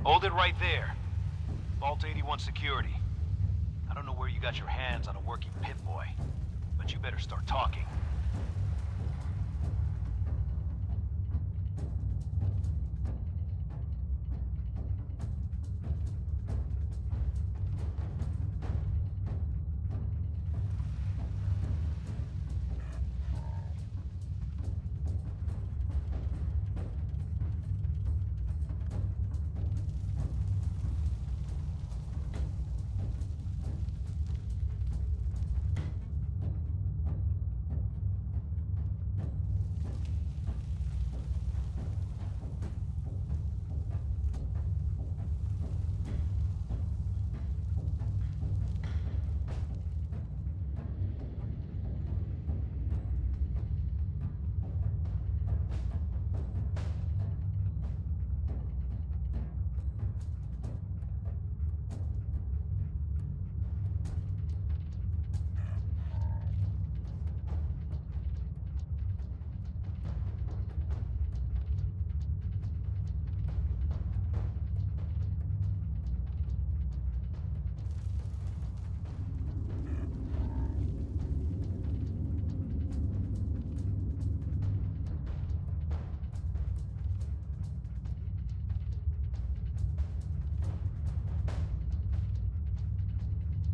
Hold it right there. Vault 81 security. I don't know where you got your hands on a working pit boy, but you better start talking.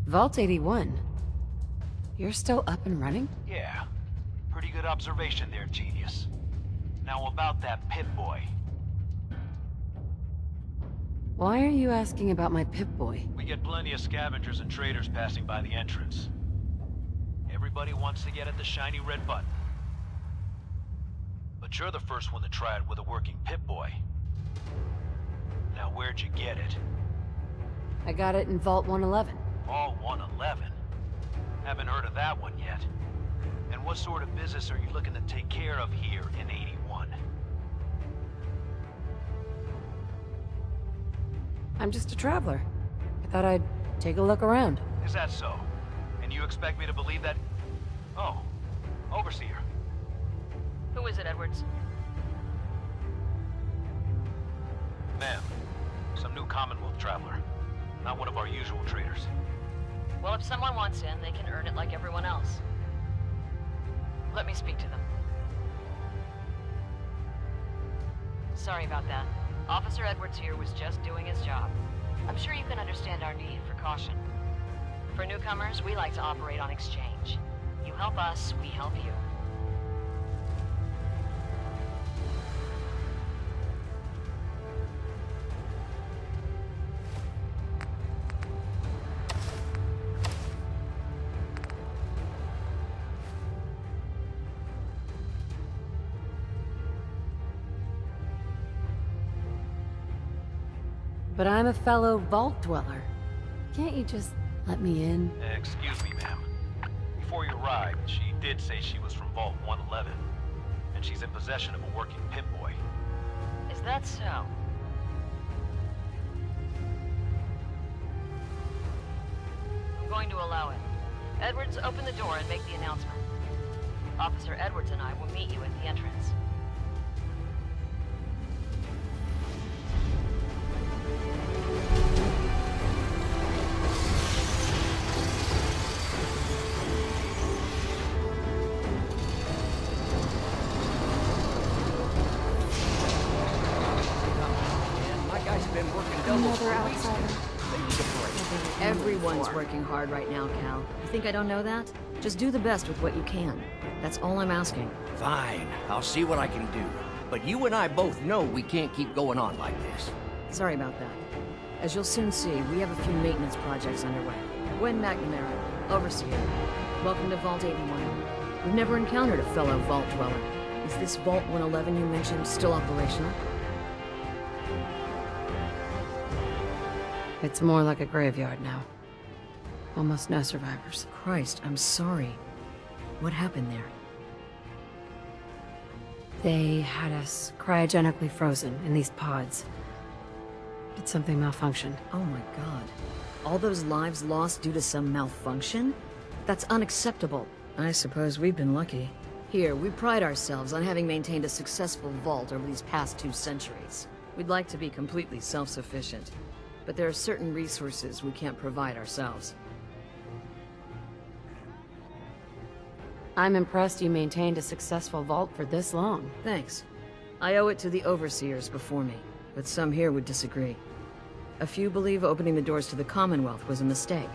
Vault 81? You're still up and running? Yeah. Pretty good observation there, genius. Now about that Pip-Boy. Why are you asking about my Pip-Boy? We get plenty of scavengers and traders passing by the entrance. Everybody wants to get at the shiny red button. But you're the first one to try it with a working Pip-Boy. Now where'd you get it? I got it in Vault 111. Vault 111? Haven't heard of that one yet. And what sort of business are you looking to take care of here in 81? I'm just a traveler. I thought I'd take a look around. Is that so? And you expect me to believe that... Oh, Overseer. Who is it, Edwards? Ma'am, some new Commonwealth traveler. Not one of our usual traders. Well, if someone wants in, they can earn it like everyone else. Let me speak to them. Sorry about that. Officer Edwards here was just doing his job. I'm sure you can understand our need for caution. For newcomers, we like to operate on exchange. You help us, we help you. But I'm a fellow Vault Dweller. Can't you just let me in? Excuse me, ma'am. Before you arrived, she did say she was from Vault 111. And she's in possession of a working Pip-Boy. Is that so? I'm going to allow it. Edwards, open the door and make the announcement. Officer Edwards and I will meet you at the entrance. Another outsider. Everyone's working hard right now, Cal. You think I don't know that? Just do the best with what you can. That's all I'm asking. Fine, I'll see what I can do. But you and I both know we can't keep going on like this. Sorry about that. As you'll soon see, we have a few maintenance projects underway. Gwen McNamara, Overseer. Welcome to Vault 81. We've never encountered a fellow Vault Dweller. Is this Vault 111 you mentioned still operational? It's more like a graveyard now. Almost no survivors. Christ, I'm sorry. What happened there? They had us cryogenically frozen in these pods. Did something malfunction? Oh my god. All those lives lost due to some malfunction? That's unacceptable. I suppose we've been lucky. Here, we pride ourselves on having maintained a successful vault over these past 2 centuries. We'd like to be completely self-sufficient. But there are certain resources we can't provide ourselves. I'm impressed you maintained a successful vault for this long. Thanks. I owe it to the overseers before me, but some here would disagree. A few believe opening the doors to the Commonwealth was a mistake.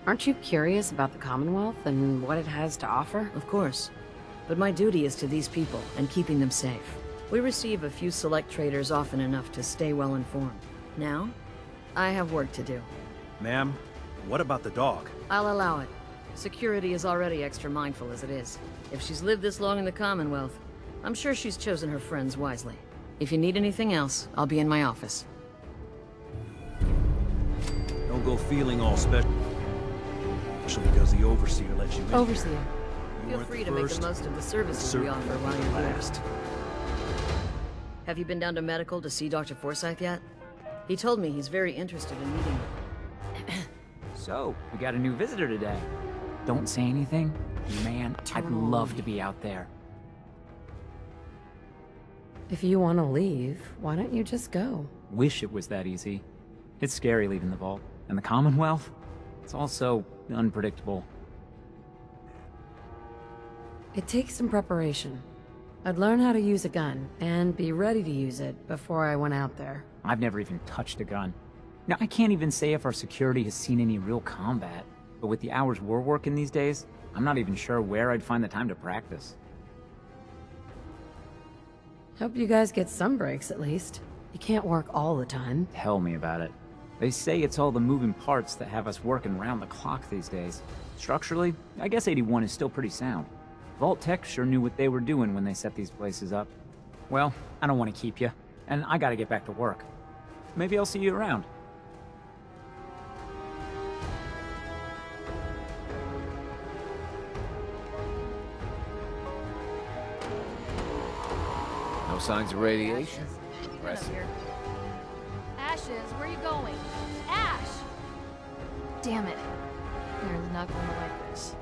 Aren't you curious about the Commonwealth and what it has to offer? Of course. But my duty is to these people and keeping them safe. We receive a few select traders often enough to stay well informed. Now, I have work to do. Ma'am, what about the dog? I'll allow it. Security is already extra mindful as it is. If she's lived this long in the Commonwealth, I'm sure she's chosen her friends wisely. If you need anything else, I'll be in my office. Don't go feeling all special because the Overseer let you in. Overseer. You Feel weren't free the to make first, the most of the services we certainly offer while the you're here. last. Have you been down to medical to see Dr. Forsyth yet? He told me he's very interested in meeting you. So, we got a new visitor today. Don't say anything. Man, I'd love to be out there. If you want to leave, why don't you just go? Wish it was that easy. It's scary leaving the vault. And the Commonwealth? It's also unpredictable. It takes some preparation. I'd learn how to use a gun, and be ready to use it before I went out there. I've never even touched a gun. Now, I can't even say if our security has seen any real combat, but with the hours we're working these days, I'm not even sure where I'd find the time to practice. Hope you guys get some breaks at least. You can't work all the time. Tell me about it. They say it's all the moving parts that have us working round the clock these days. Structurally, I guess 81 is still pretty sound. Vault Tech sure knew what they were doing when they set these places up. Well, I don't want to keep you, and I gotta get back to work. Maybe I'll see you around. No signs of radiation. Impressive. Ashes, where are you going? Ash! Damn it. Aaron's not going to like this.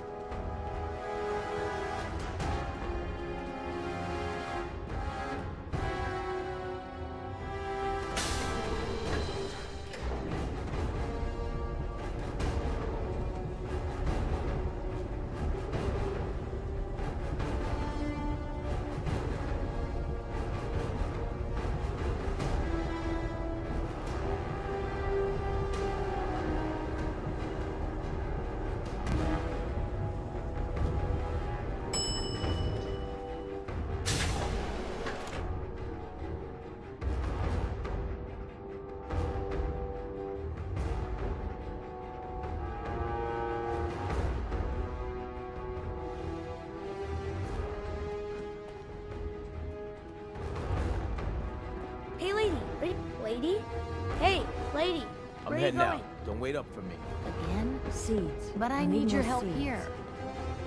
Hey, lady. Lady? Hey, lady. I'm Where are you heading going? out. Don't wait up for me. Again? Seeds. But I We need your more help seeds. here.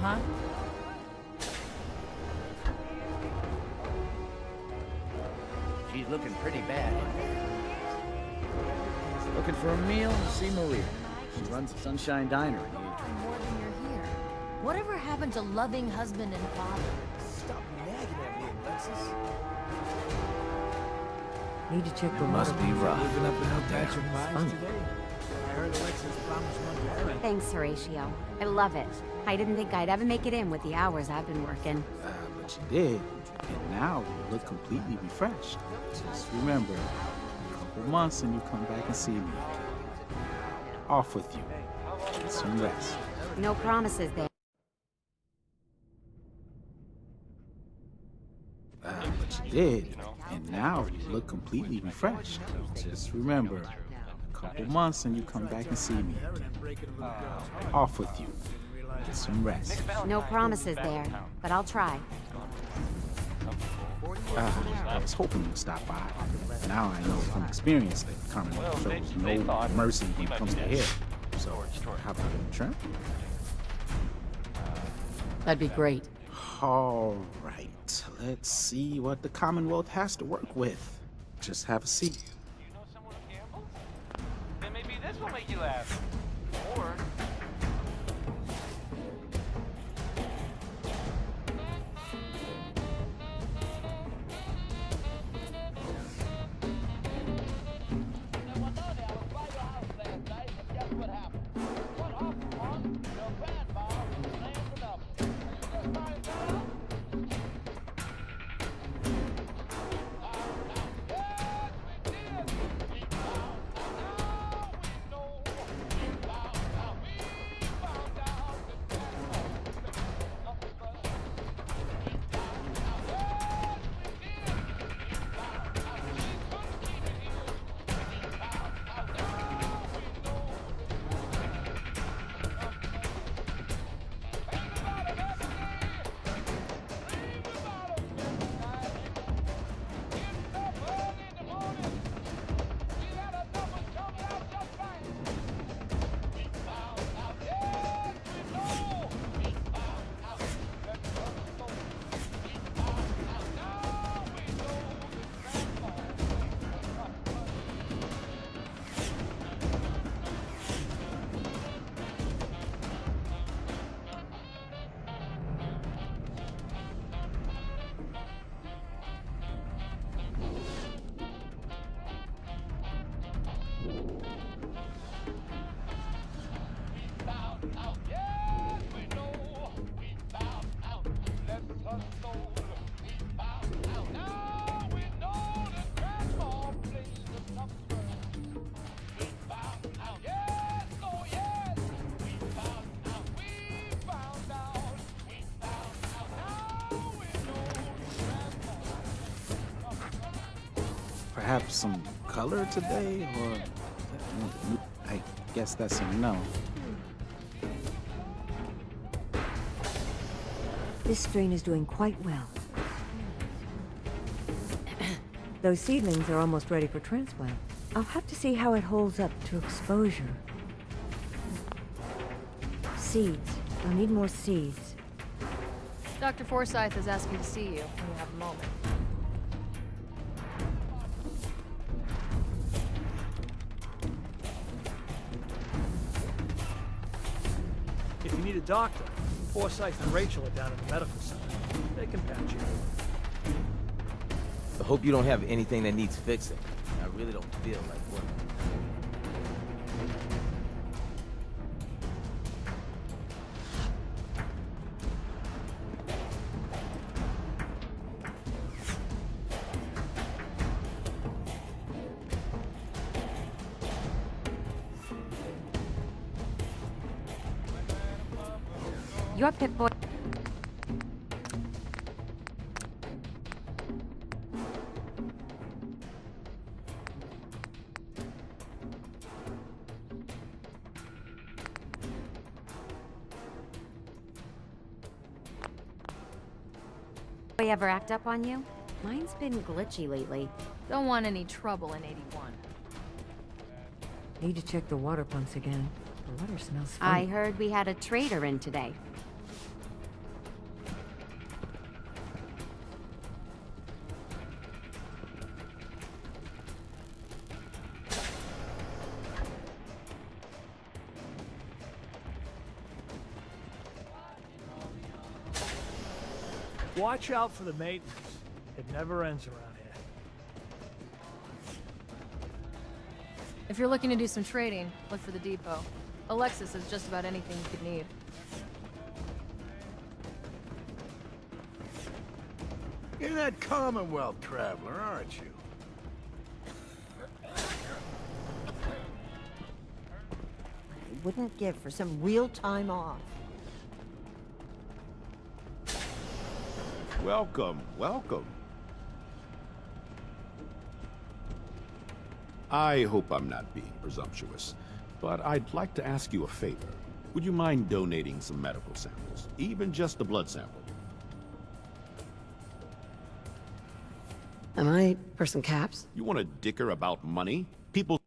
Huh? She's looking pretty bad in there. Looking for a meal? See Maria. She runs the Sunshine Diner in the More than you're here. Whatever happened to loving husband and father? Stop nagging at me, Alexis. Need to check the Must water. be rough Living up living in out the there. patch of pines today. I heard Alexis promised money. Thanks, Horatio. I love it. I didn't think I'd ever make it in with the hours I've been working. But you did. And now you look completely refreshed. Just remember, a couple months and you come back and see me again. Off with you. Get some rest. No promises there. But you did. And now you look completely refreshed. Just remember, a couple months and you come back and see me again. Off with you. Get some rest. No promises there, but I'll try. I was hoping you'd stop by. Now I know from experience that Commonwealth shows no mercy when it comes to hair. So, how about a trim? That'd be great. All right. Let's see what the Commonwealth has to work with. Just have a seat. You know someone who gambles? Then maybe this will make you laugh. Or... have some color today, or I guess that's a no. This strain is doing quite well. Those seedlings are almost ready for transplant. I'll have to see how it holds up to exposure. Seeds. I'll need more seeds. Dr. Forsyth is asking to see you when you have a moment. If you need a doctor, Forsyth and Rachel are down at the medical center. They can patch you. I hope you don't have anything that needs fixing. I really don't feel like working. Your Pip-Boy. Ever act up on you? Mine's been glitchy lately. Don't want any trouble in 81. Need to check the water pumps again. The water smells I funny. heard we had a trader in today. Watch out for the maintenance. It never ends around here. If you're looking to do some trading, look for the depot. Alexis has just about anything you could need. You're that Commonwealth traveler, aren't you? I wouldn't give for some real time off. Welcome, welcome. I hope I'm not being presumptuous, but I'd like to ask you a favor. Would you mind donating some medical samples, even just a blood sample? Am I for some caps? You want to dicker about money? People...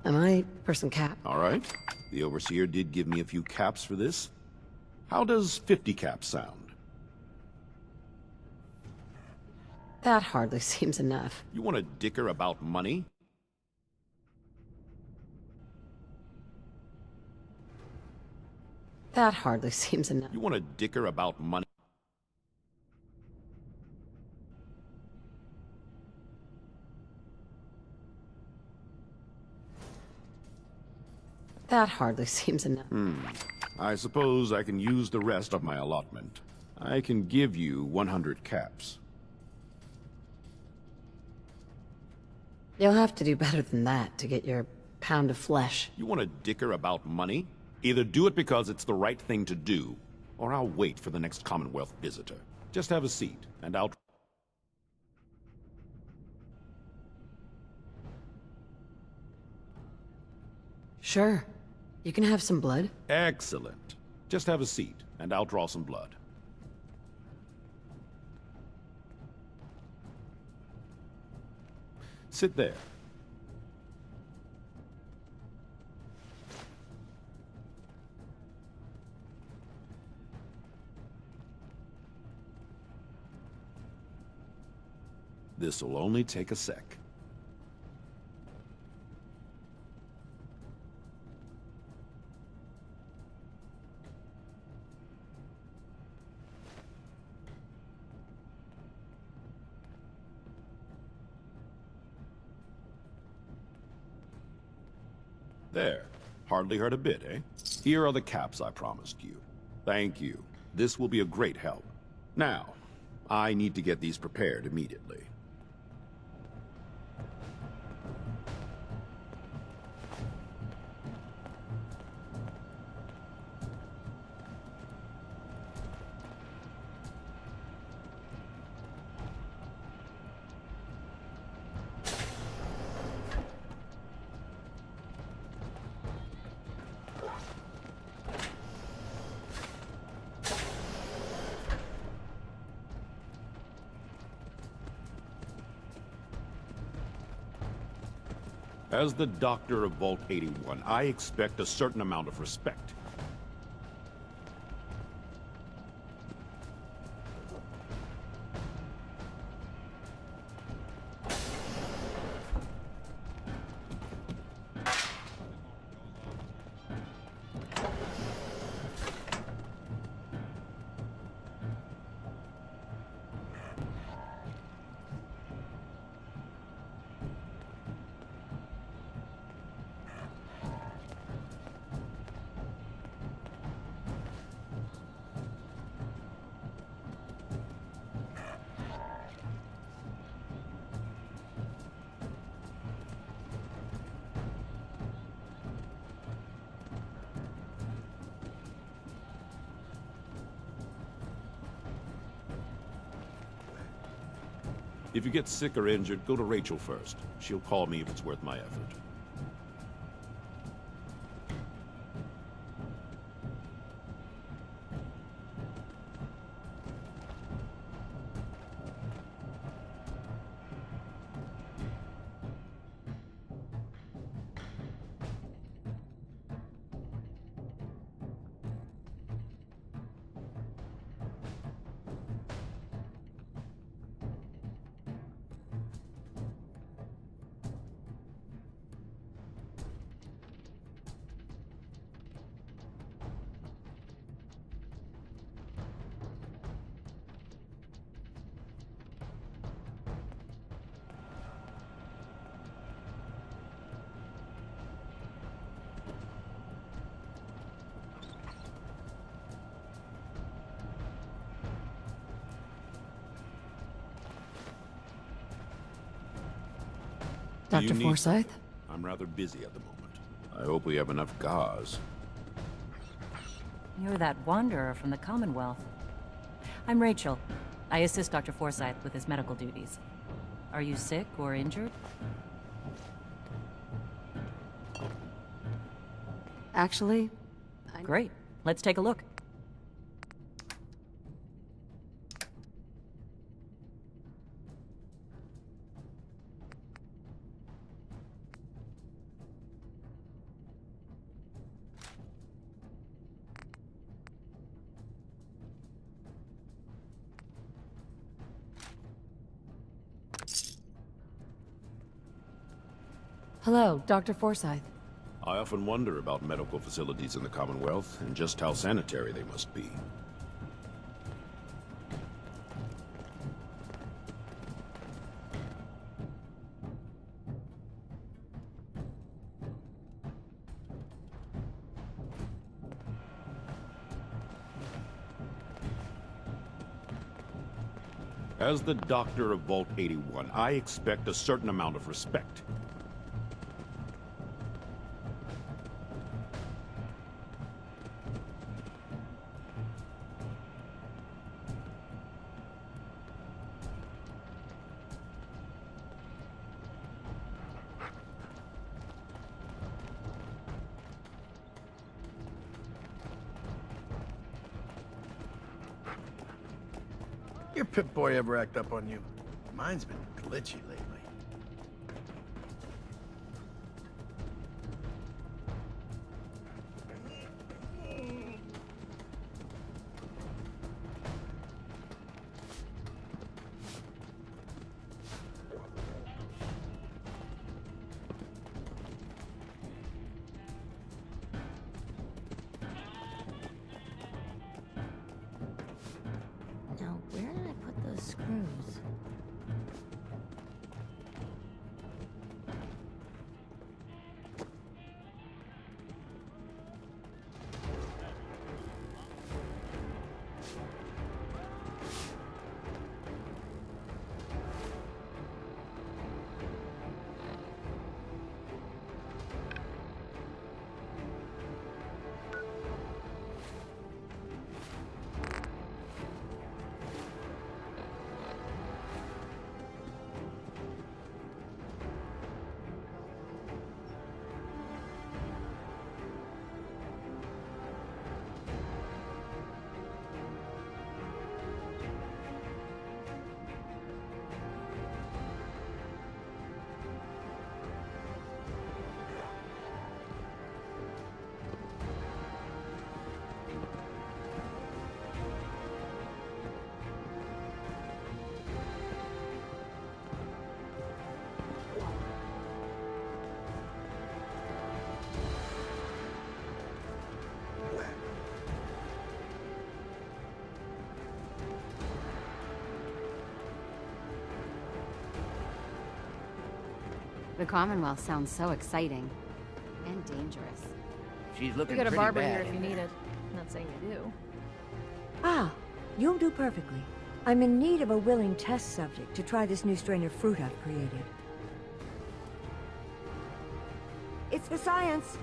Am I for some cap? All right. The Overseer did give me a few caps for this. How does 50 caps sound? That hardly seems enough. You want to dicker about money? That hardly seems enough. You want to dicker about money? That hardly seems enough. I suppose I can use the rest of my allotment. I can give you 100 caps. You'll have to do better than that to get your pound of flesh. You want to dicker about money? Either do it because it's the right thing to do, or I'll wait for the next Commonwealth visitor. Just have a seat, and I'll... Sure. You can have some blood. Excellent. Just have a seat, and I'll draw some blood. Sit there. This'll only take a sec. There. Hardly hurt a bit, eh? Here are the caps I promised you. Thank you. This will be a great help. Now, I need to get these prepared immediately. As the doctor of Vault 81, I expect a certain amount of respect. If you get sick or injured, go to Rachel first. She'll call me if it's worth my effort. Dr. Forsyth? I'm rather busy at the moment. I hope we have enough gauze. You're that wanderer from the Commonwealth. I'm Rachel. I assist Dr. Forsyth with his medical duties. Are you sick or injured? Actually, Great. Let's take a look. hello, Dr. Forsyth. I often wonder about medical facilities in the Commonwealth and just how sanitary they must be. As the doctor of Vault 81, I expect a certain amount of respect. Your Pip-Boy ever act up on you? Mine's been glitchy lately. Now, where did I put those screws? The Commonwealth sounds so exciting. And dangerous. She's looking We got a pretty barber bad here if in you need there. it. Not saying you do. Ah, you'll do perfectly. I'm in need of a willing test subject to try this new strain of fruit I've created. It's for science.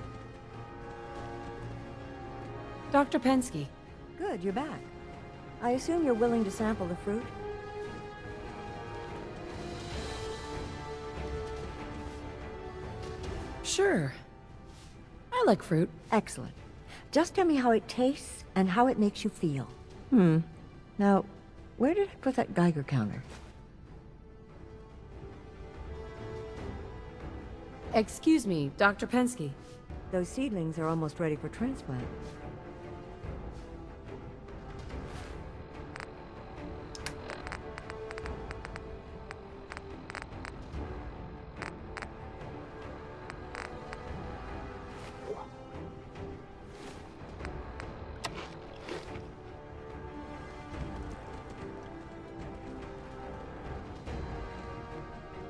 Dr. Pensky. Good, you're back. I assume you're willing to sample the fruit? Sure. I like fruit. Excellent. Just tell me how it tastes and how it makes you feel. Now, where did I put that Geiger counter? Excuse me, Dr. Pensky. Those seedlings are almost ready for transplant.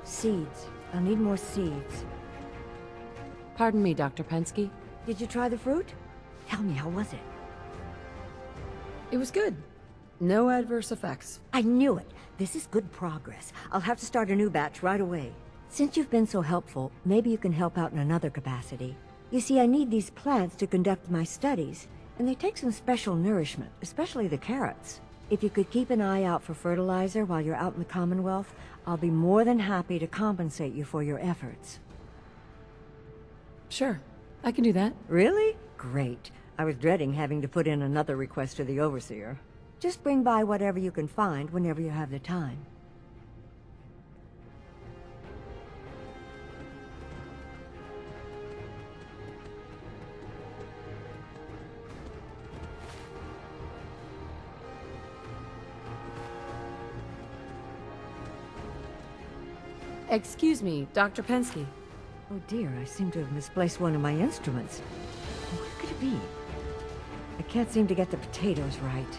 Seeds. I'll need more seeds. Pardon me, Dr. Pensky. Did you try the fruit? Tell me, how was it? It was good. No adverse effects. I knew it. This is good progress. I'll have to start a new batch right away. Since you've been so helpful, maybe you can help out in another capacity. You see, I need these plants to conduct my studies, and they take some special nourishment, especially the carrots. If you could keep an eye out for fertilizer while you're out in the Commonwealth, I'll be more than happy to compensate you for your efforts. Sure, I can do that. Really? Great. I was dreading having to put in another request to the Overseer. Just bring by whatever you can find whenever you have the time. Excuse me, Dr. Pensky. Oh dear, I seem to have misplaced one of my instruments. Where could it be? I can't seem to get the potatoes right.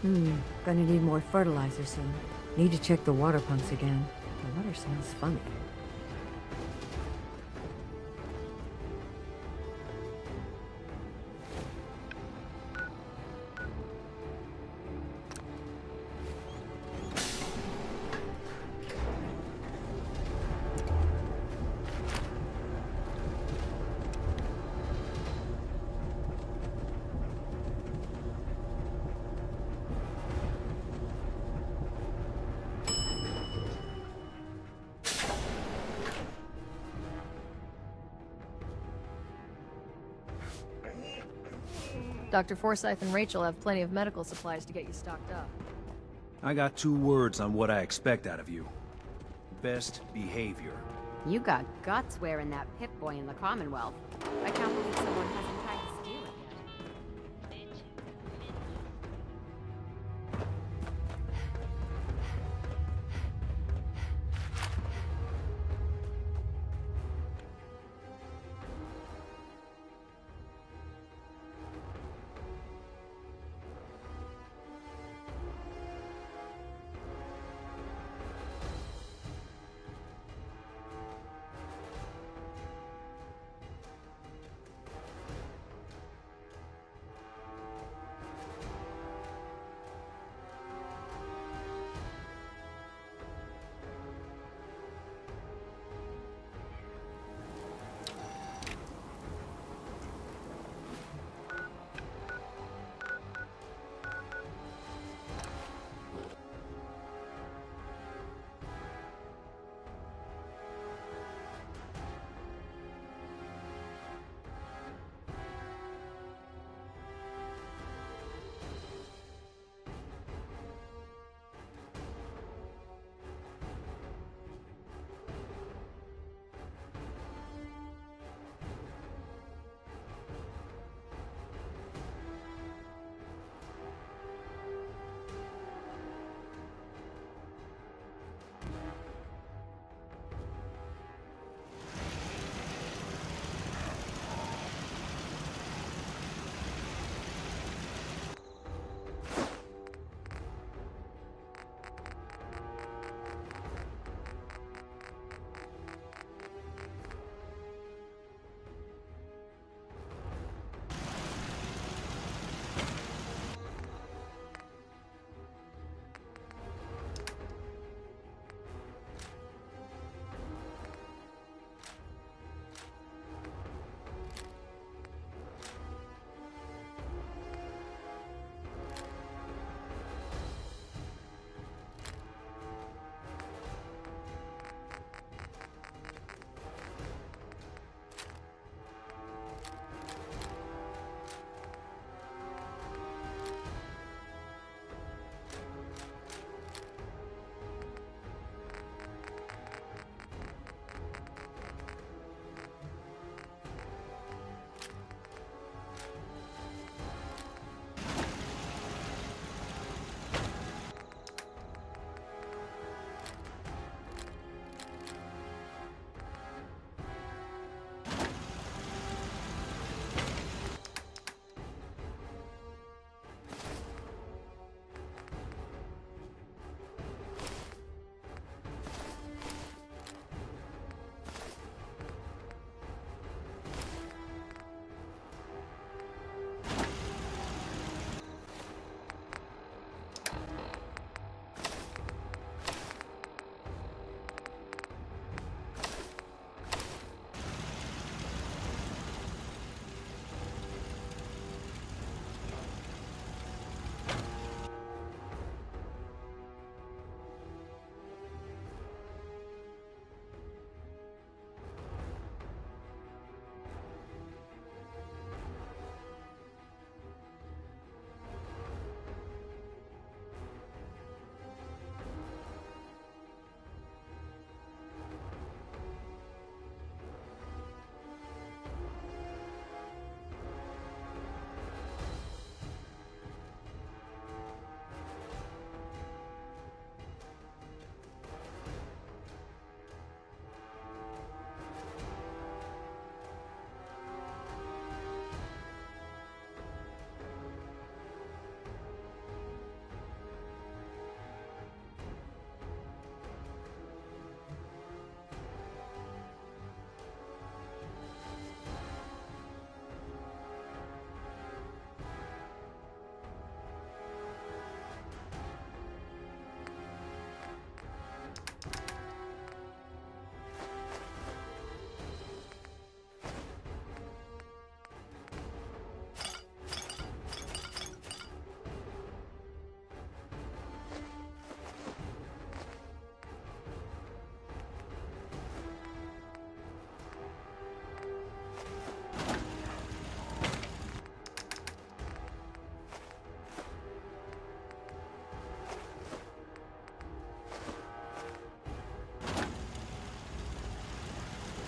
Gonna need more fertilizer soon. Need to check the water pumps again. The water smells funny. Dr. Forsyth and Rachel have plenty of medical supplies to get you stocked up. I got 2 words on what I expect out of you. Best behavior. You got guts wearing that Pip-Boy in the Commonwealth. I can't believe someone hasn't tried to steal it yet.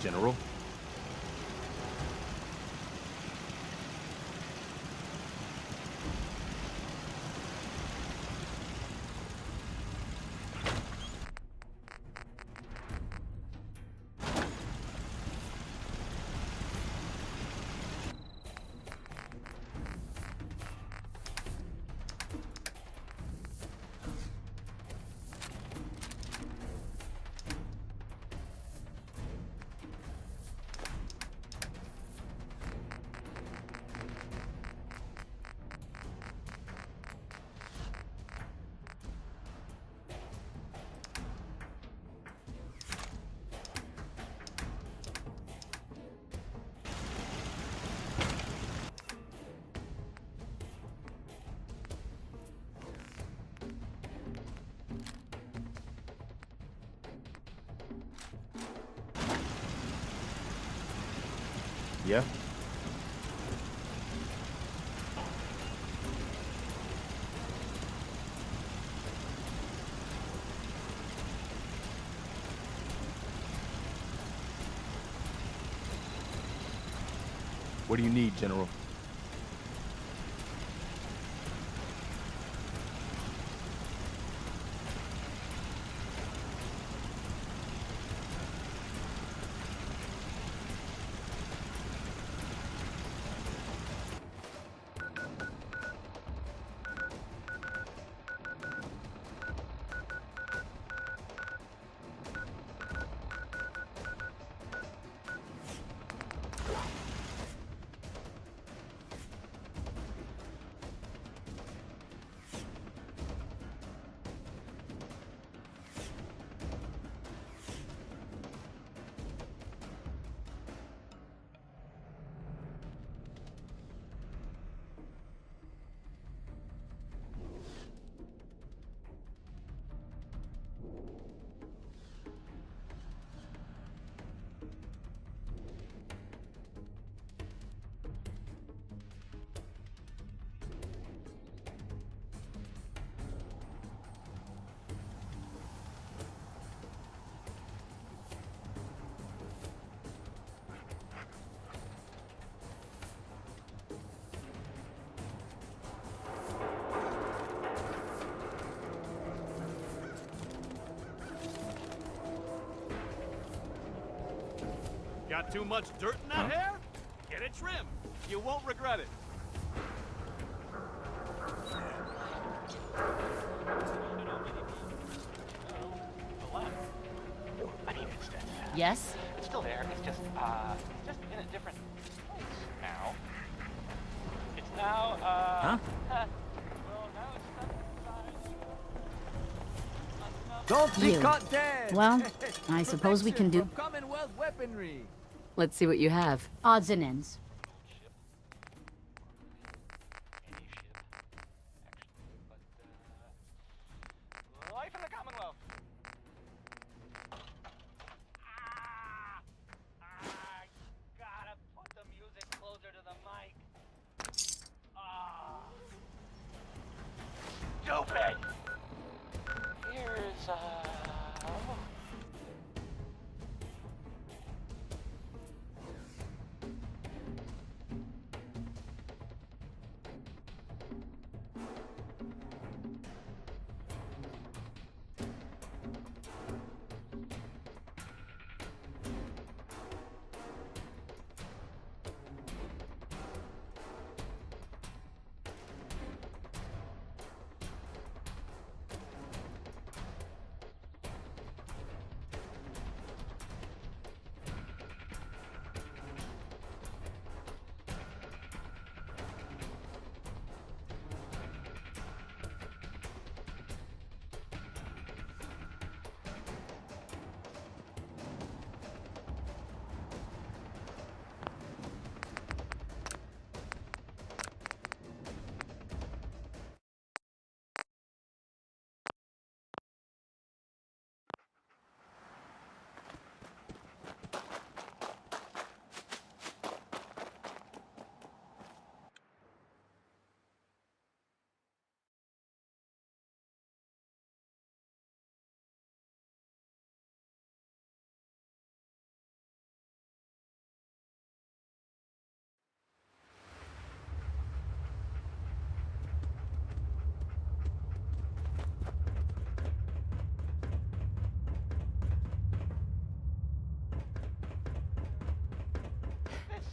General. Yeah? What do you need, General? Got too much dirt in that hair? Get it trimmed. You won't regret it. Yes? It's still there. It's just in a different place now. It's now, Huh? well, now it's Don't be caught dead! Well, I suppose we can do... Commonwealth weaponry! Let's see what you have. Odds and ends. life in the Commonwealth. I gotta put the music closer to the mic. Stupid! Here's,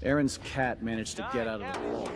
Aaron's cat managed to get out of the vault.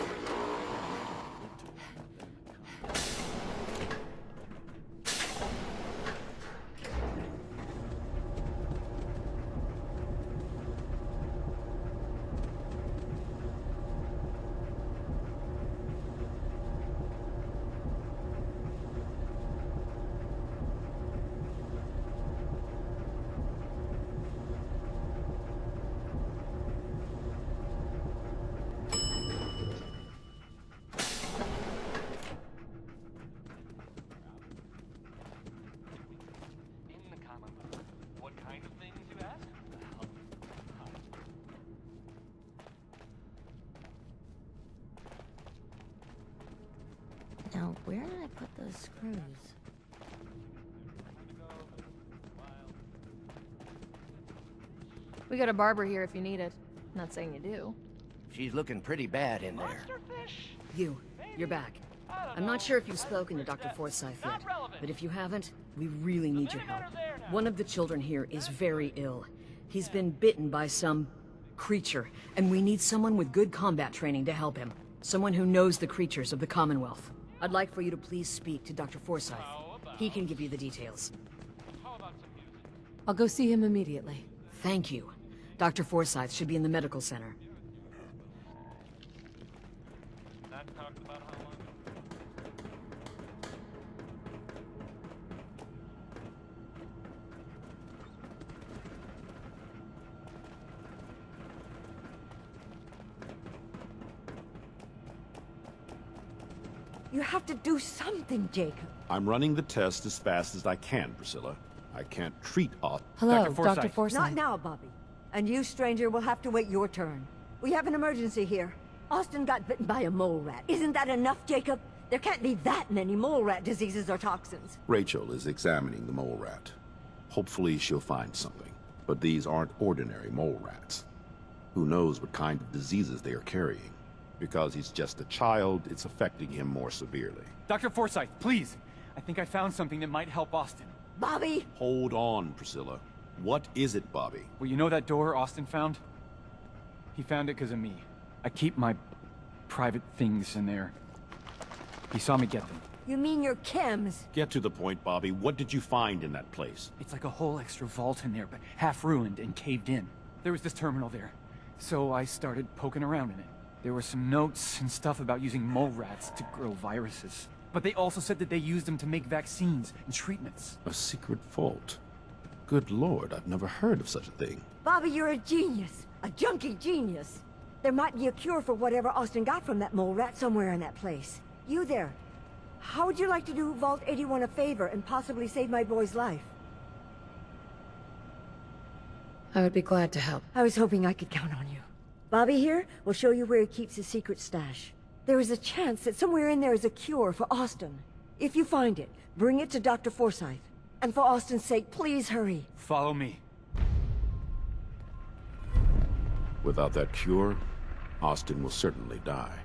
Now, where did I put those screws? We got a barber here if you need it. Not saying you do. She's looking pretty bad in there. You're back. I'm not sure if you've spoken to Dr. Forsyth yet, but if you haven't, we really need your help. One of the children here is very ill. He's been bitten by some creature, and we need someone with good combat training to help him. Someone who knows the creatures of the Commonwealth. I'd like for you to please speak to Dr. Forsyth. He can give you the details. I'll go see him immediately. Thank you. Dr. Forsyth should be in the medical center. You have to do something, Jacob. I'm running the test as fast as I can, Priscilla. I can't treat off. Hello, Dr. Forsyth. Not now, Bobby. And you, stranger, will have to wait your turn. We have an emergency here. Austin got bitten by a mole rat. Isn't that enough, Jacob? There can't be that many mole rat diseases or toxins. Rachel is examining the mole rat. Hopefully she'll find something. But these aren't ordinary mole rats. Who knows what kind of diseases they are carrying? Because he's just a child, it's affecting him more severely. Dr. Forsyth, please! I think I found something that might help Austin. Bobby! Hold on, Priscilla. What is it, Bobby? Well, you know that door Austin found? He found it because of me. I keep my private things in there. He saw me get them. You mean your chems? Get to the point, Bobby. What did you find in that place? It's like a whole extra vault in there, but half ruined and caved in. There was this terminal there, so I started poking around in it. There were some notes and stuff about using mole rats to grow viruses. But they also said that they used them to make vaccines and treatments. A secret vault? Good lord, I've never heard of such a thing. Bobby, you're a genius. A junkie genius. There might be a cure for whatever Austin got from that mole rat somewhere in that place. You there. How would you like to do Vault 81 a favor and possibly save my boy's life? I would be glad to help. I was hoping I could count on you. Bobby here will show you where he keeps his secret stash. There is a chance that somewhere in there is a cure for Austin. If you find it, bring it to Dr. Forsyth. And for Austin's sake, please hurry. Follow me. Without that cure, Austin will certainly die.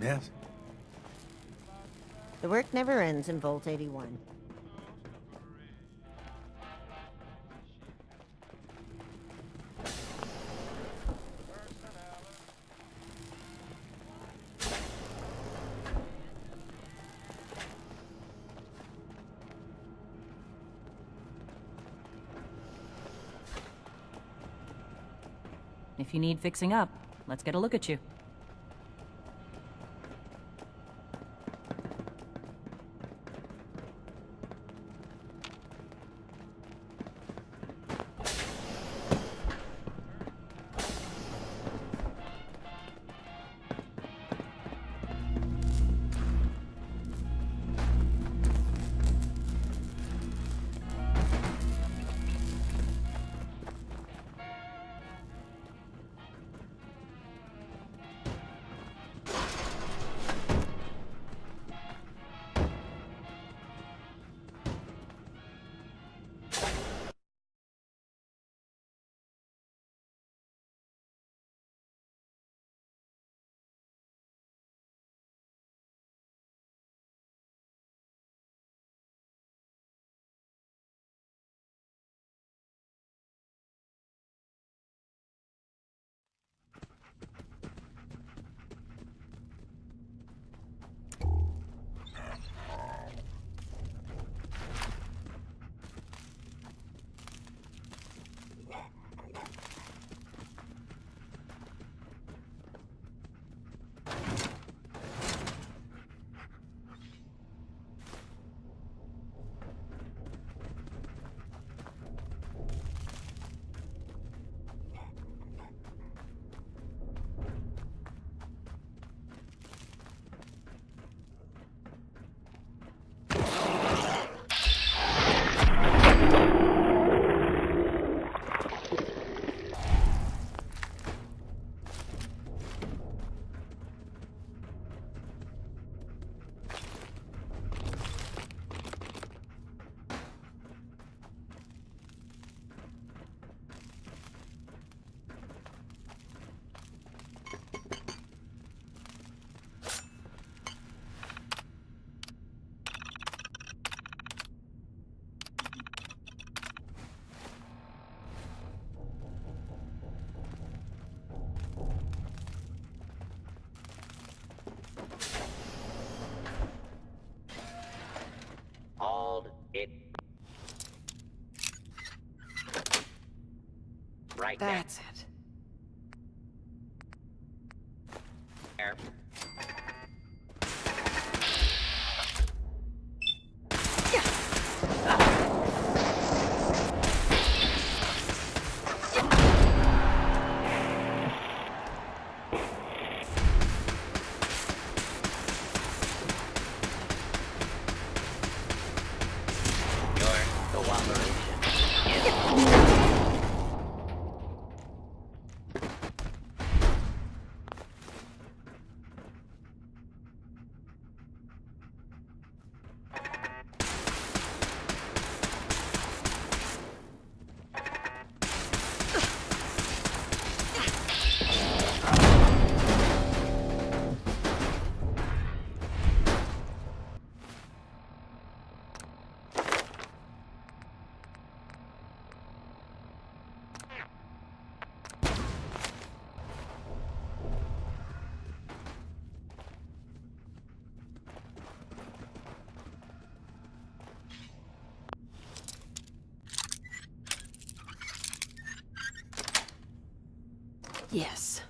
Yes? The work never ends in Vault 81. If you need fixing up, let's get a look at you. Right That's it. there. Yes.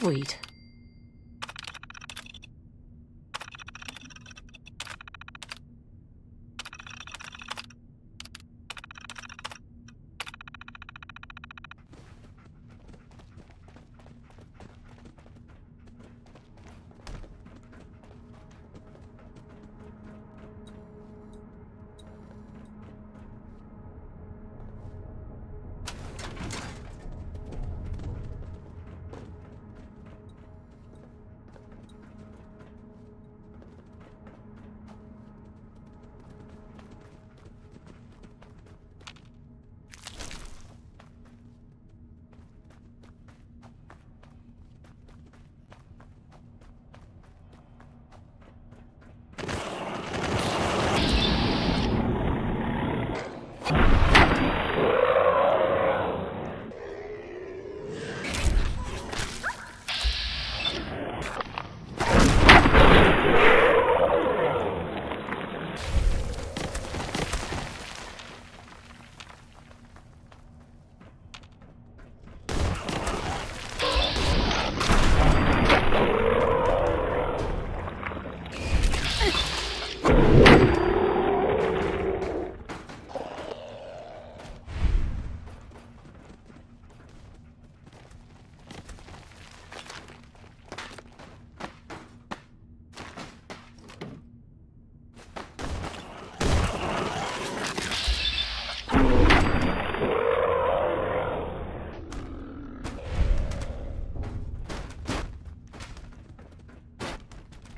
Sweet.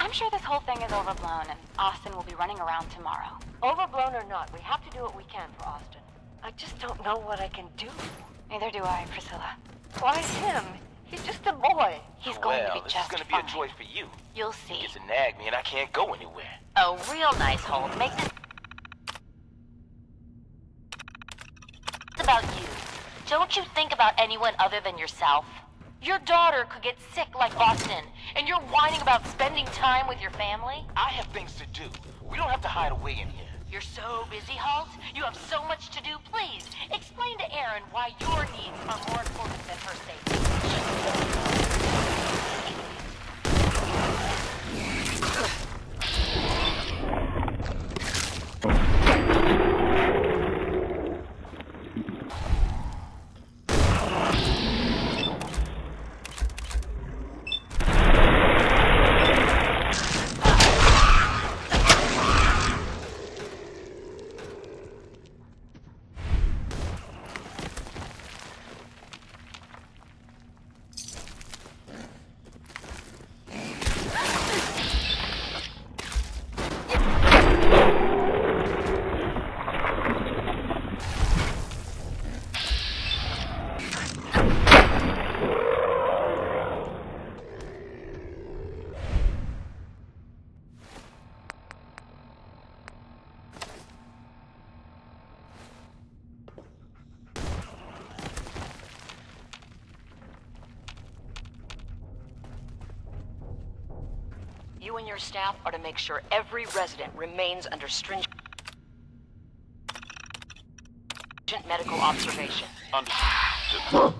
I'm sure this whole thing is overblown, and Austin will be running around tomorrow. Overblown or not, we have to do what we can for Austin. I just don't know what I can do. Neither do I, Priscilla. Why him? He's just a boy. He's going to be this just is gonna fine. be a joy for you. You'll see. He gets to nag me and I can't go anywhere. A real nice hold. Make this about you. Don't you think about anyone other than yourself? Your daughter could get sick like Austin, and you're whining about spending time with your family? I have things to do. We don't have to hide away in here. You're so busy, Halt. You have so much to do. Please, explain to Erin why your needs are more important than her safety. You and your staff are to make sure every resident remains under stringent medical observation. Understood.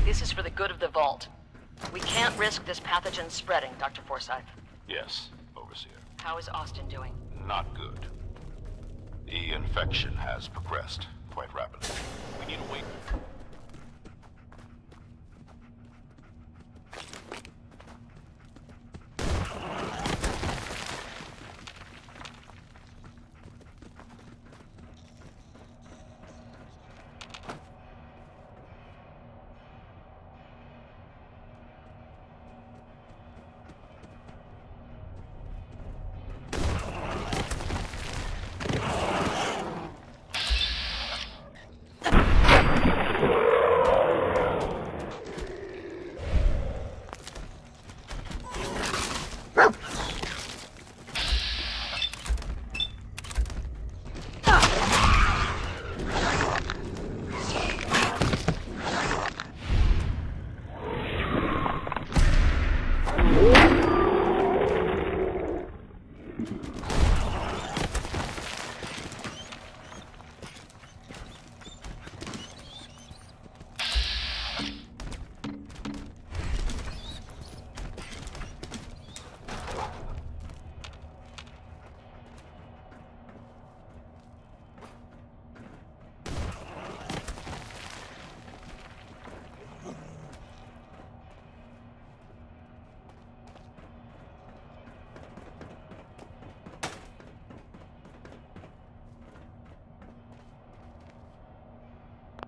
This is for the good of the Vault. We can't risk this pathogen spreading, Dr. Forsyth. Yes, Overseer. How is Austin doing? Not good. The infection has progressed quite rapidly. We need to wait.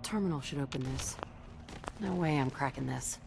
Terminal should open this. No way I'm cracking this.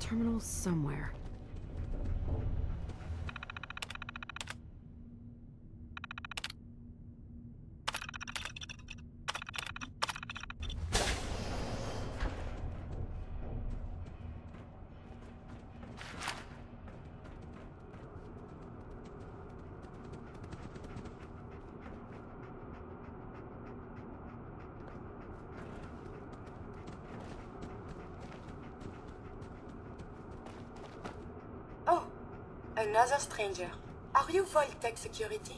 terminal somewhere. Oh, another stranger. Are you Vault-Tec security?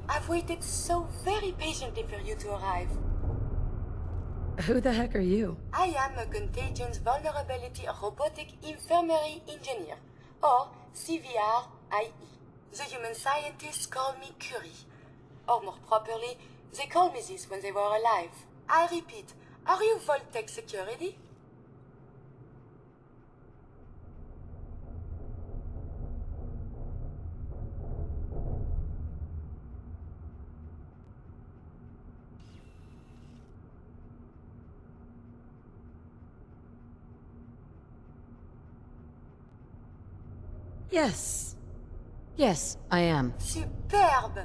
I've waited so very patiently for you to arrive. Who the heck are you? I am a Contagions Vulnerability Robotic Infirmary Engineer, or CVR-IE. The human scientists call me Curie. Or more properly, they called me this when they were alive. I repeat, are you Vault-Tec security? Yes. Yes, I am. Superb!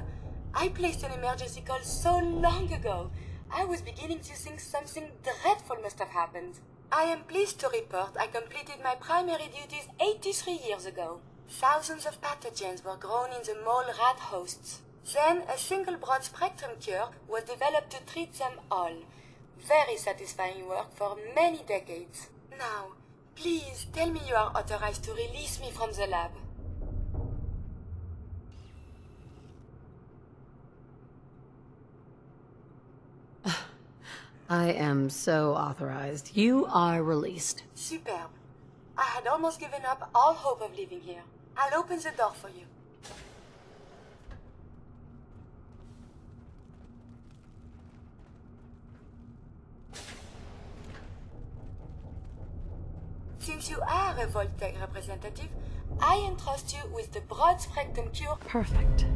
I placed an emergency call so long ago. I was beginning to think something dreadful must have happened. I am pleased to report I completed my primary duties 83 years ago. Thousands of pathogens were grown in the mole rat hosts. Then a single broad-spectrum cure was developed to treat them all. Very satisfying work for many decades. Now, please tell me you are authorized to release me from the lab. I am so authorized. You are released. Superb. I had almost given up all hope of leaving here. I'll open the door for you. Since you are a Vault-Tec representative, I entrust you with the broad-spectrum cure Perfect.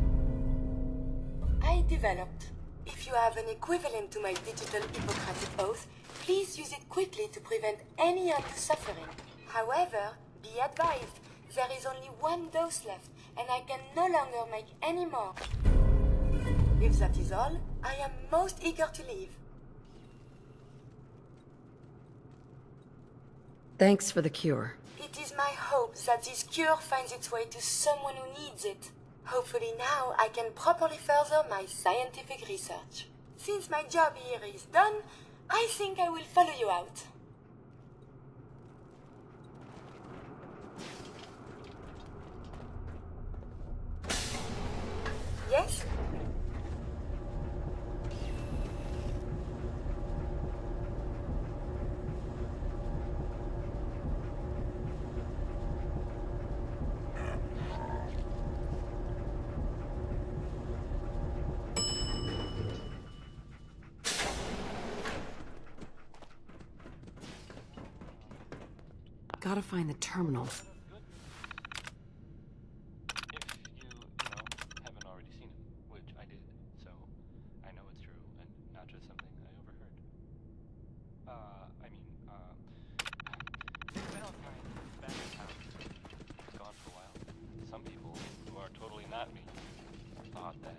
I developed. If you have an equivalent to my digital Hippocratic oath, please use it quickly to prevent any undue suffering. However, be advised, there is only one dose left, and I can no longer make any more. If that is all, I am most eager to leave. Thanks for the cure. It is my hope that this cure finds its way to someone who needs it. Hopefully now I can properly further my scientific research. Since my job here is done, I think I will follow you out. Yes? Gotta find the terminal. Haven't already seen him, which I did, so I know it's true and not just something I overheard. Valentine's back in town. He's gone for a while. Some people who are totally not me thought that.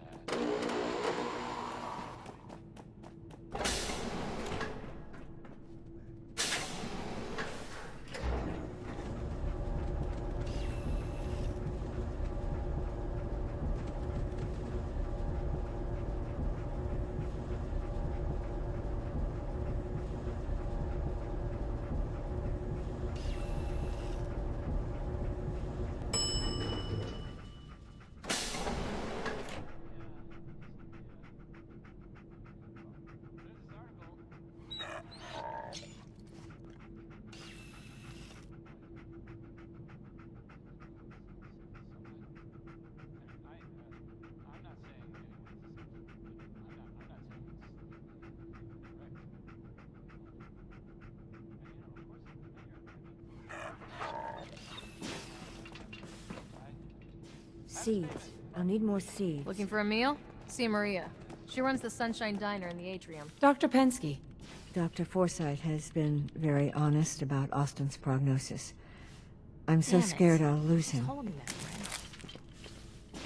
Seeds. I'll need more seeds. Looking for a meal? See Maria. She runs the Sunshine Diner in the atrium. Dr. Pensky. Dr. Forsythe has been very honest about Austin's prognosis. I'm so Damn it. scared I'll lose him. Told me that, right?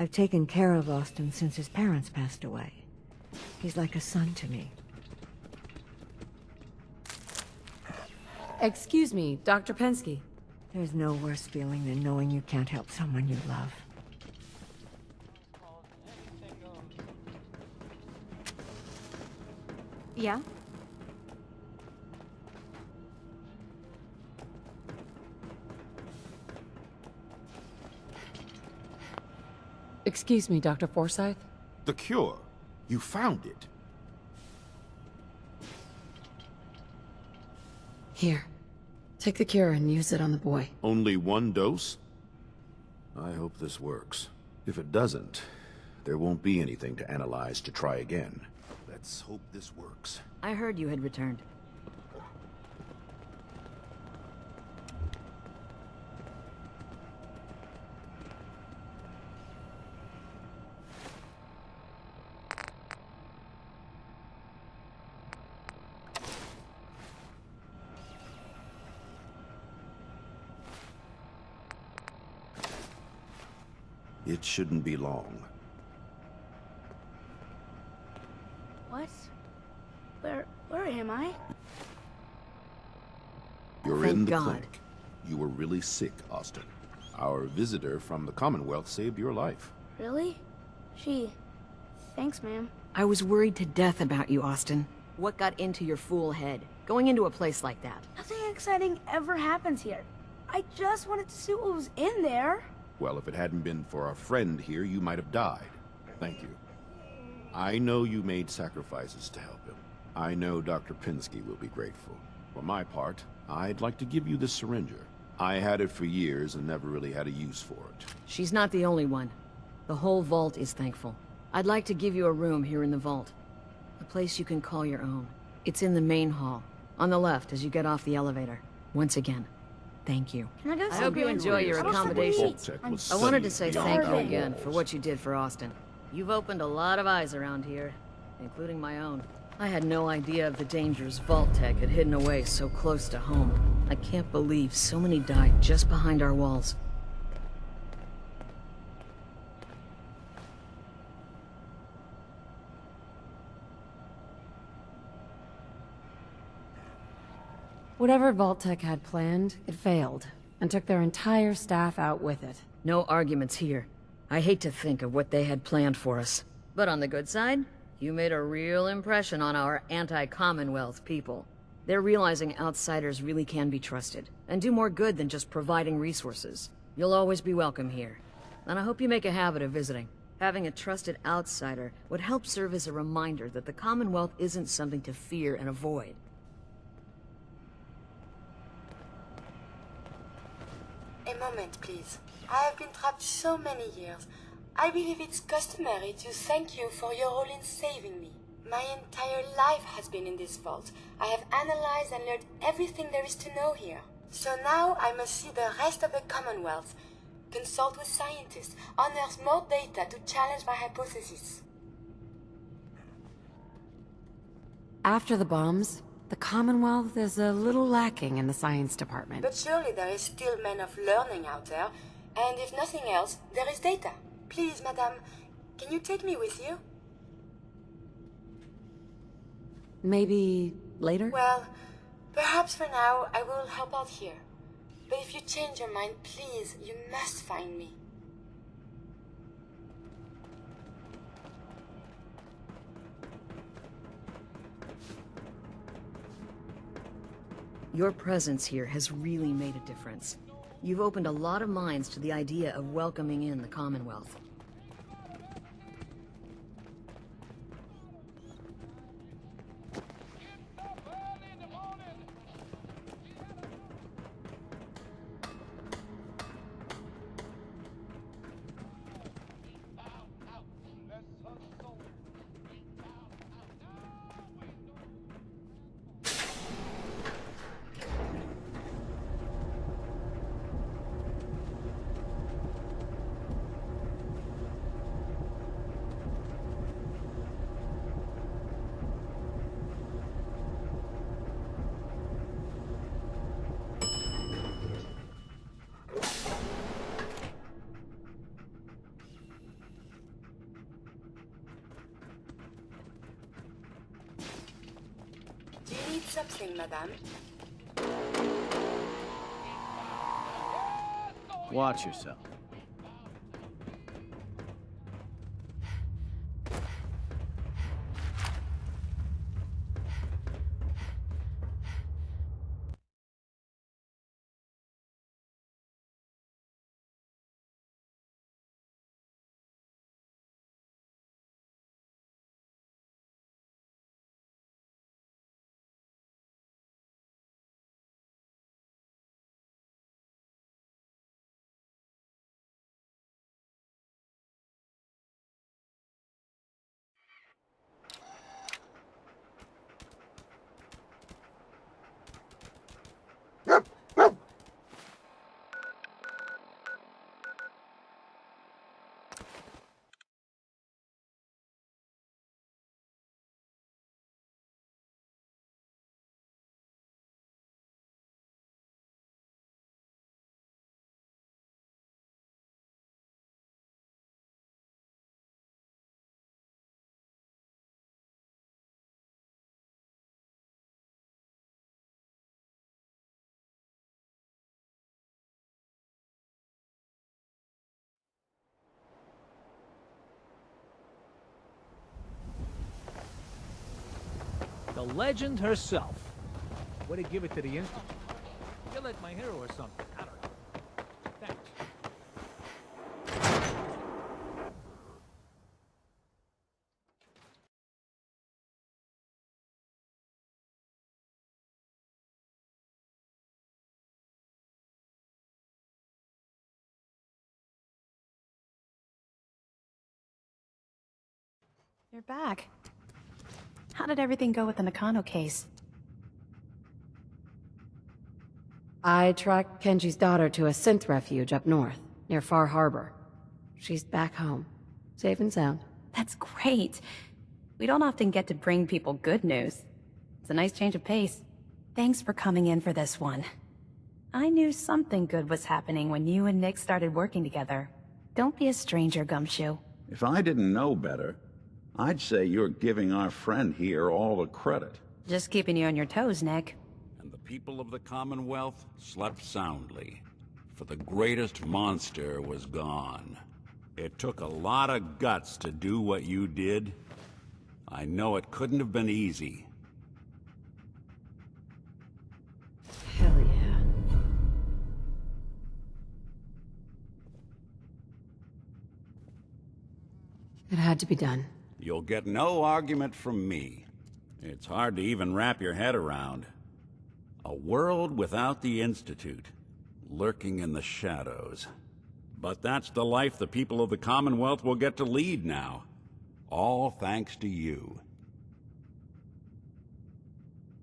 I've taken care of Austin since his parents passed away. He's like a son to me. Excuse me, Dr. Pensky. There's no worse feeling than knowing you can't help someone you love. Yeah? Excuse me, Dr. Forsyth? The cure. You found it. Here. Take the cure and use it on the boy. Only one dose? I hope this works. If it doesn't, there won't be anything to analyze to try again. Let's hope this works. I heard you had returned. It shouldn't be long. What? Where am I? You're Thank in the God. clinic. You were really sick, Austin. Our visitor from the Commonwealth saved your life. Really? Gee, thanks, ma'am. I was worried to death about you, Austin. What got into your fool head? Going into a place like that? Nothing exciting ever happens here. I just wanted to see what was in there. Well, if it hadn't been for our friend here, you might have died. Thank you. I know you made sacrifices to help him. I know Dr. Pensky will be grateful. For my part, I'd like to give you this syringer. I had it for years and never really had a use for it. She's not the only one. The whole vault is thankful. I'd like to give you a room here in the vault. A place you can call your own. It's in the main hall, on the left as you get off the elevator. Once again, thank you. Can I go I hope you enjoy your accommodation. I'm I wanted to say thank you starving. again for what you did for Austin. You've opened a lot of eyes around here, including my own. I had no idea of the dangers Vault Tech had hidden away so close to home. I can't believe so many died just behind our walls. Whatever Vault-Tec had planned, it failed, and took their entire staff out with it. No arguments here. I hate to think of what they had planned for us. But on the good side, you made a real impression on our anti-Commonwealth people. They're realizing outsiders really can be trusted, and do more good than just providing resources. You'll always be welcome here. And I hope you make a habit of visiting. Having a trusted outsider would help serve as a reminder that the Commonwealth isn't something to fear and avoid. A moment, please. I have been trapped so many years. I believe it's customary to thank you for your role in saving me. My entire life has been in this vault. I have analyzed and learned everything there is to know here. So now I must see the rest of the Commonwealth, consult with scientists, unearth more data to challenge my hypothesis. After the bombs, the Commonwealth is a little lacking in the science department. But surely there is still men of learning out there, and if nothing else, there is data. Please, madame, can you take me with you? Maybe later? Well, perhaps for now I will help out here. But if you change your mind, please, you must find me. Your presence here has really made a difference. You've opened a lot of minds to the idea of welcoming in the Commonwealth. something, madame. Watch yourself. The legend herself. Way to give it to the Institute. You're like my hero or something. I don't know. Thanks. You're back. How did everything go with the Nakano case? I tracked Kenji's daughter to a synth refuge up north, near Far Harbor. She's back home, safe and sound. That's great. We don't often get to bring people good news. It's a nice change of pace. Thanks for coming in for this one. I knew something good was happening when you and Nick started working together. Don't be a stranger, Gumshoe. If I didn't know better, I'd say you're giving our friend here all the credit. Just keeping you on your toes, Nick. And the people of the Commonwealth slept soundly, for the greatest monster was gone. It took a lot of guts to do what you did. I know it couldn't have been easy. Hell yeah. It had to be done. You'll get no argument from me. It's hard to even wrap your head around. A world without the Institute, lurking in the shadows. But that's the life the people of the Commonwealth will get to lead now. All thanks to you.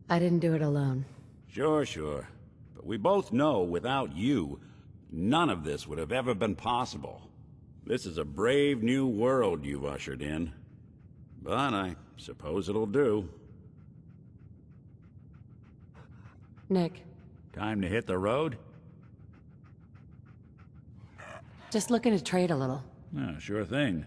I didn't do it alone. Sure. But we both know without you, none of this would have ever been possible. This is a brave new world you've ushered in. But I suppose it'll do. Nick. Time to hit the road? Just looking to trade a little. Yeah, sure thing.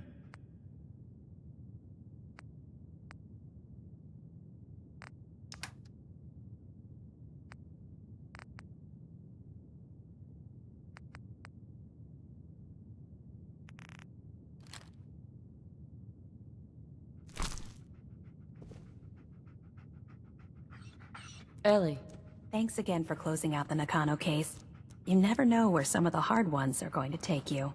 Ellie. Thanks again for closing out the Nakano case. You never know where some of the hard ones are going to take you.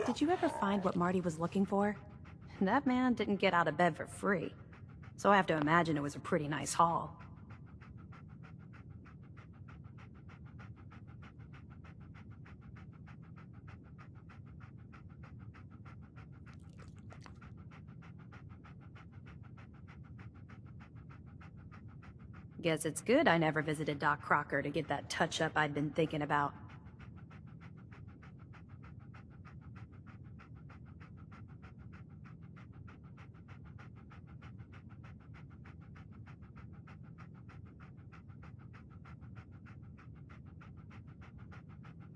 Did you ever find what Marty was looking for? That man didn't get out of bed for free, so I have to imagine it was a pretty nice haul. Guess it's good I never visited Doc Crocker to get that touch-up I'd been thinking about.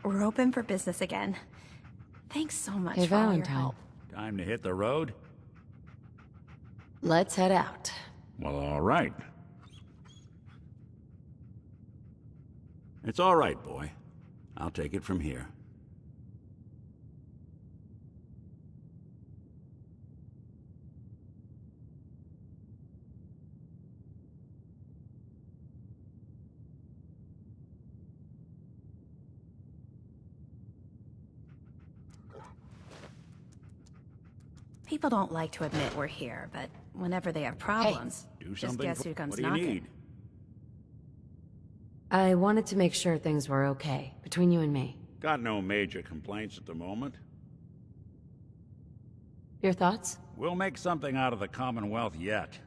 We're open for business again. Thanks so much Hey, for all your Valentine. help. Time to hit the road? Let's head out. Well, all right. It's all right, boy. I'll take it from here. People don't like to admit we're here, but whenever they have problems, Do just something guess who comes What do you knocking. need? I wanted to make sure things were okay, between you and me. Got no major complaints at the moment. Your thoughts? We'll make something out of the Commonwealth yet.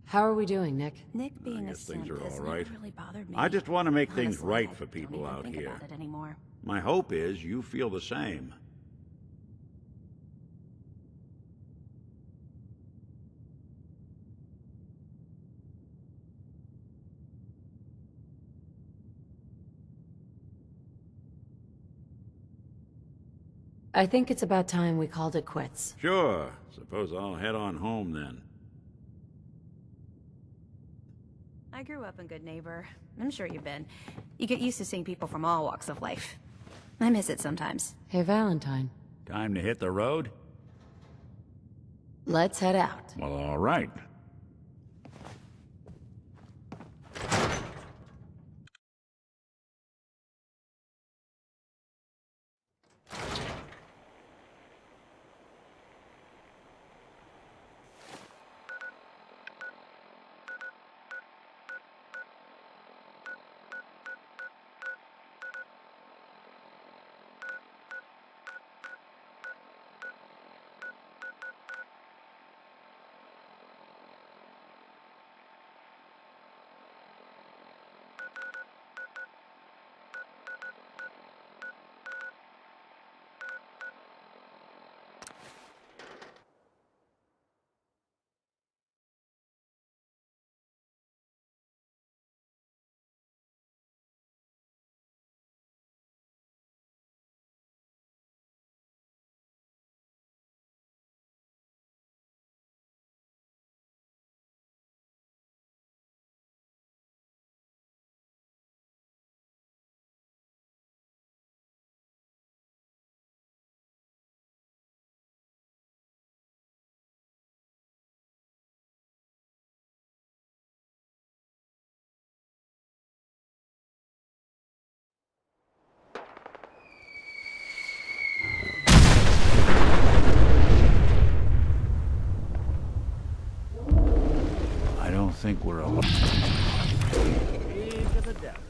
How are we doing, Nick? Nick being a guess things simp are has all never right. really bothered me. I just want to make things Honestly, right I for don't people even out think here. about it anymore. My hope is you feel the same. I think it's about time we called it quits. Sure. Suppose I'll head on home then. I grew up in Good Neighbor. I'm sure you've been. You get used to seeing people from all walks of life. I miss it sometimes. Hey, Valentine. Time to hit the road? Let's head out. Well, all right. I don't think we're alone. Into the devil.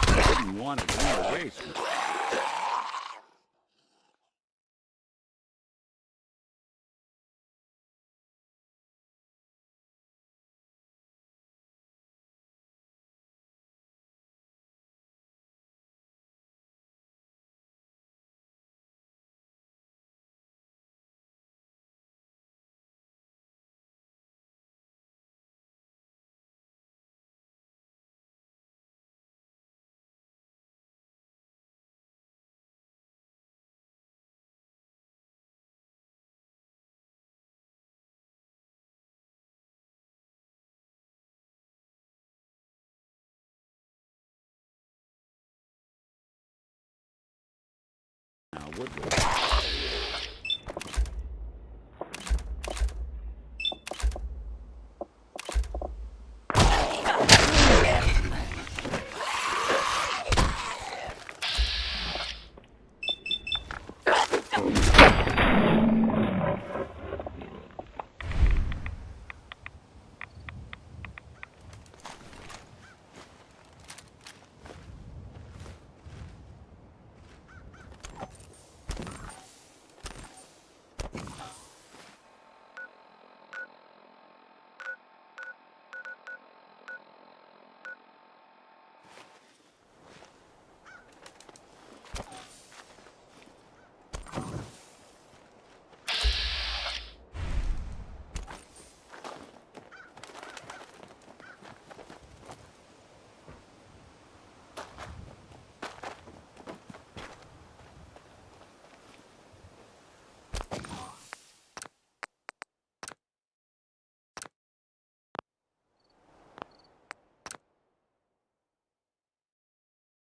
Didn't want to go to waste. Now, would we?